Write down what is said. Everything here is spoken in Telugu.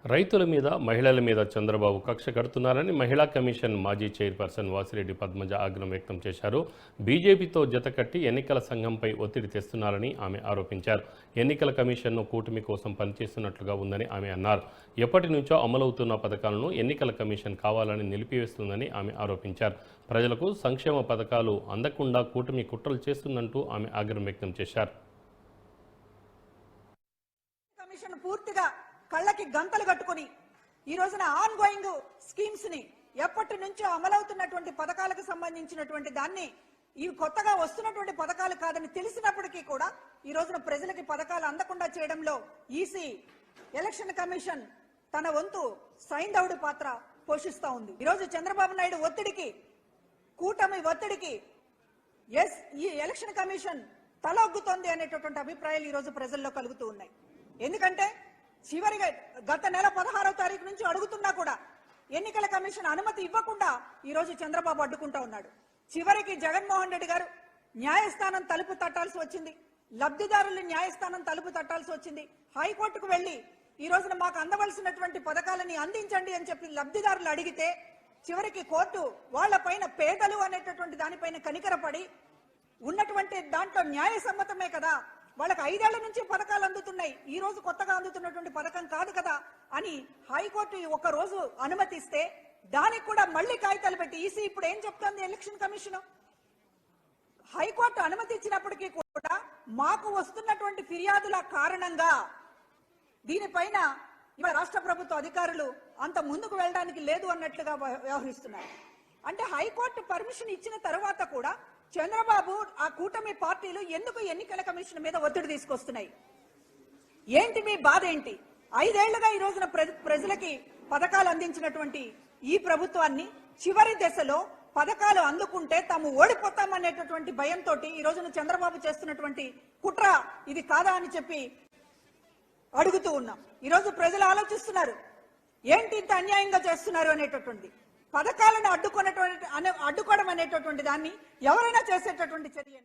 రైతుల మీద మహిళల మీద చంద్రబాబు కక్ష కడుతున్నారని మహిళా కమిషన్ మాజీ చైర్పర్సన్ వాసిరెడ్డి పద్మజ ఆగ్రహం వ్యక్తం చేశారు. బీజేపీతో జతకట్టి ఎన్నికల సంఘంపై ఒత్తిడి తెస్తున్నారని ఆమె ఆరోపించారు. ఎన్నికల కమిషన్ను కూటమి కోసం పనిచేస్తున్నట్లుగా ఉందని ఆమె అన్నారు. ఎప్పటి నుంచో అమలవుతున్న పథకాలను ఎన్నికల కమిషన్ కావాలని నిలిపివేస్తుందని ఆమె ఆరోపించారు. ప్రజలకు సంక్షేమ పథకాలు అందకుండా కూటమి కుట్రలు చేస్తుందంటూ ఆమె ఆగ్రహం వ్యక్తం చేశారు. కళ్ళకి గంతలు కట్టుకుని ఈ రోజున ఆన్ గోయింగ్ స్కీమ్స్ ని ఎప్పటి నుంచో అమలవుతున్నటువంటి పథకాలకు సంబంధించినటువంటి దాన్ని ఇవి కొత్తగా వస్తున్నటువంటి పథకాలు కాదని తెలిసినప్పటికీ కూడా ఈ రోజున ప్రజలకి పథకాలు అందకుండా చేయడంలో ఈసీ ఎలక్షన్ కమిషన్ తన వంతు సైంధవుడి పాత్ర పోషిస్తూ ఉంది. ఈ రోజు చంద్రబాబు నాయుడు ఒత్తిడికి, కూటమి ఒత్తిడికి ఈ ఎలక్షన్ కమిషన్ తలొగ్గుతోంది అనేటటువంటి అభిప్రాయాలు ఈ రోజు ప్రజల్లో కలుగుతూ ఉన్నాయి. ఎందుకంటే చివరిగా గత నెల 16వ తారీఖు నుంచి అడుగుతున్నా కూడా ఎన్నికల కమిషన్ అనుమతి ఇవ్వకుండా ఈ రోజు చంద్రబాబు అడ్డుకుంటా ఉన్నాడు. చివరికి జగన్మోహన్ రెడ్డి గారు న్యాయస్థానం తలుపు తట్టాల్సి వచ్చింది. లబ్ధిదారులు న్యాయస్థానం తలుపు తట్టాల్సి వచ్చింది. హైకోర్టుకు వెళ్లి ఈ రోజున మాకు అందవలసినటువంటి పథకాలని అందించండి అని చెప్పి లబ్ధిదారులు అడిగితే చివరికి కోర్టు వాళ్లపైన పేదలు అనేటటువంటి దానిపైన కనికరపడి ఉన్నటువంటి దాంట్లో న్యాయసమ్మతమే కదా, వాళ్ళకి 5 ఏళ్ల నుంచి పథకాలు అందుతున్నాయి, ఈ రోజు కొత్తగా అందుతున్నటువంటి పథకం కాదు కదా అని హైకోర్టు ఒక రోజు అనుమతిస్తే దానికి కూడా మళ్లీ కాగితాలు పెట్టి ఈసీ ఇప్పుడు ఏం చెప్తోంది ఎలక్షన్ కమిషన్, హైకోర్టు అనుమతి ఇచ్చినప్పటికీ కూడా మాకు వస్తున్నటువంటి ఫిర్యాదుల కారణంగా దీనిపైన ఇవాళ రాష్ట్ర ప్రభుత్వ అధికారులు అంత ముందుకు వెళ్ళడానికి లేదు అన్నట్లుగా వ్యవహరిస్తున్నారు. అంటే హైకోర్టు పర్మిషన్ ఇచ్చిన తర్వాత కూడా చంద్రబాబు ఆ కూటమి పార్టీలు ఎందుకు ఎన్నికల కమిషన్ మీద ఒత్తిడి తీసుకొస్తున్నాయి? ఏంటి మీ బాధ ఏంటి? 5 ఏళ్లుగా ఈ రోజున ప్రజలకి పథకాలు అందించినటువంటి ఈ ప్రభుత్వాన్ని చివరి దశలో పథకాలు అందుకుంటే తాము ఓడిపోతామనేటటువంటి భయంతో ఈ రోజున చంద్రబాబు చేస్తున్నటువంటి కుట్ర ఇది కాదా అని చెప్పి అడుగుతూ ఉన్నాం. ఈ రోజు ప్రజలు ఆలోచిస్తున్నారు, ఏంటి ఇంత అన్యాయంగా చేస్తున్నారు అనేటటువంటి పథకాలను అడ్డుకోవడం అనేటటువంటి దాన్ని ఎవరైనా చేసేటటువంటి చర్య.